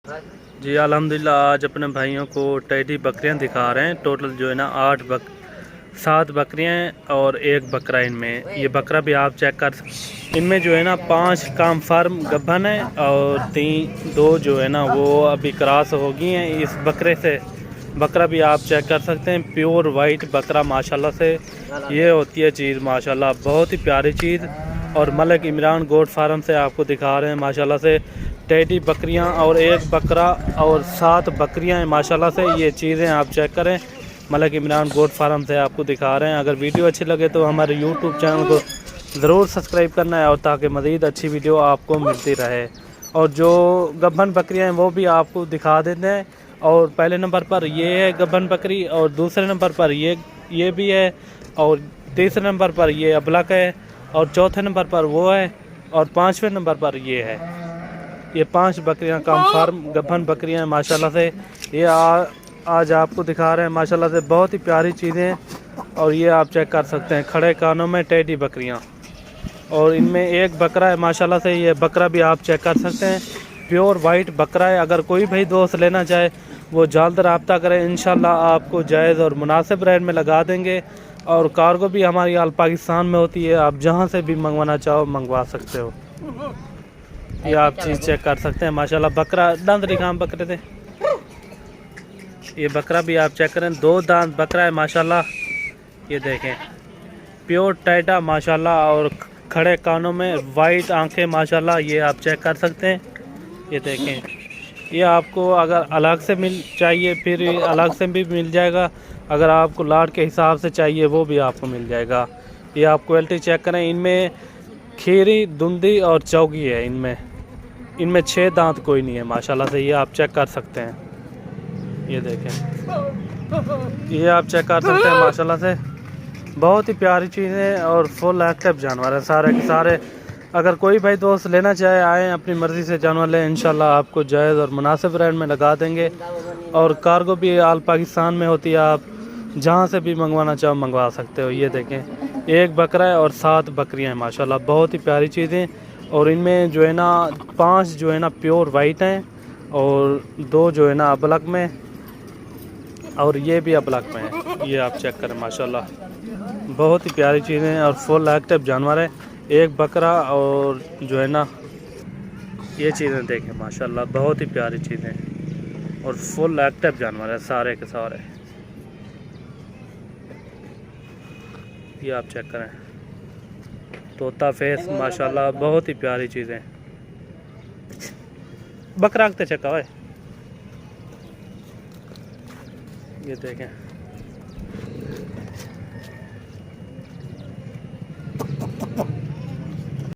जी अल्हम्दुलिल्लाह आज अपने भाइयों को टेडी बकरियां दिखा रहे हैं। टोटल जो है ना 7 बकरियां हैं और एक बकरा इनमें। ये बकरा भी आप चेक कर सकते। इनमें जो है ना 5 कन्फर्म गब्बन है और 2 जो है ना वो अभी क्रॉस हो गई हैं इस बकरे से। बकरा भी आप चेक कर सकते हैं, प्योर वाइट बकरा माशाल्लाह से। ये होती है चीज़ माशाल्लाह, बहुत ही प्यारी चीज़। और मलिक इमरान गोट फार्म से आपको दिखा रहे हैं माशाल्लाह से टेडी बकरियां और एक बकरा और 7 बकरियां हैं माशाल्लाह से। ये चीज़ें आप चेक करें, मलिक इमरान गोट फार्म से आपको दिखा रहे हैं। अगर वीडियो अच्छी लगे तो हमारे यूट्यूब चैनल को ज़रूर सब्सक्राइब करना है, और ताकि मज़ीद अच्छी वीडियो आपको मिलती रहे। और जो गब्बन बकरियां हैं वो भी आपको दिखा देते हैं। और पहले नंबर पर ये है गब्बन बकरी, और दूसरे नंबर पर ये भी है, और तीसरे नंबर पर ये अबलक है, और चौथे नंबर पर वो है, और 5वें नंबर पर ये है। ये 5 बकरियां कन्फर्म गब्बन बकरियां हैं माशाल्लाह से। ये आज आपको दिखा रहे हैं माशाल्लाह से, बहुत ही प्यारी चीज़ें हैं। और ये आप चेक कर सकते हैं खड़े कानों में टेडी बकरियां, और इनमें एक बकरा है माशाल्लाह से। ये बकरा भी आप चेक कर सकते हैं, प्योर वाइट बकरा है। अगर कोई भाई दोस्त लेना चाहे वो जल्द रब्ता करें, इंशाल्लाह आपको जायज़ और मुनासिब रेट में लगा देंगे। और कार्गो भी हमारी आल पाकिस्तान में होती है, आप जहाँ से भी मंगवाना चाहो मंगवा सकते हो। ये आप चीज़ चेक कर सकते हैं माशाल्लाह। बकरा दांत रिखाम बकरे थे, ये बकरा भी आप चेक करें, 2 दांत बकरा है माशाल्लाह। ये देखें प्योर टाइटा माशाल्लाह, और खड़े कानों में वाइट आंखें माशाल्लाह। ये आप चेक कर सकते हैं। ये देखें, ये आपको अगर अलग से चाहिए फिर अलग से भी मिल जाएगा, अगर आपको लाट के हिसाब से चाहिए वो भी आपको मिल जाएगा। ये आप क्वालिटी चेक करें, इनमें खीरी धुंधी और चौगी है। इनमें 6 दांत कोई नहीं है माशाल्लाह से। ये आप चेक कर सकते हैं, ये देखें, ये आप चेक कर सकते हैं माशाल्लाह से। बहुत ही प्यारी चीज़ें और फुल एक्टिव जानवर है सारे के सारे। अगर कोई भाई दोस्त लेना चाहे आए, अपनी मर्ज़ी से जानवर लें, इंशाल्लाह आपको जायज़ और मुनासिब रेट में लगा देंगे। और कार्गो भी आल पाकिस्तान में होती है, आप जहाँ से भी मंगवाना चाहो मंगवा सकते हो। ये देखें, एक बकरा है और 7 बकरियां हैं माशाल्लाह, बहुत ही प्यारी चीज़ें। और इनमें जो है ना 5 जो है ना प्योर वाइट हैं, और 2 जो है ना अबलक में, और ये भी अबलक में है। ये आप चेक करें माशाल्लाह, बहुत ही प्यारी चीज़ें हैं और फुल एक्टिव जानवर है। एक बकरा और जो है ना ये चीज़ें देखें माशाल्लाह, बहुत ही प्यारी चीज़ें और फुल एक्टिव जानवर है सारे के सारे। ये आप चेक करें, तोता फेस माशाल्लाह, बहुत ही प्यारी चीज़ें। बकरा रखते चक्का है, ये देखें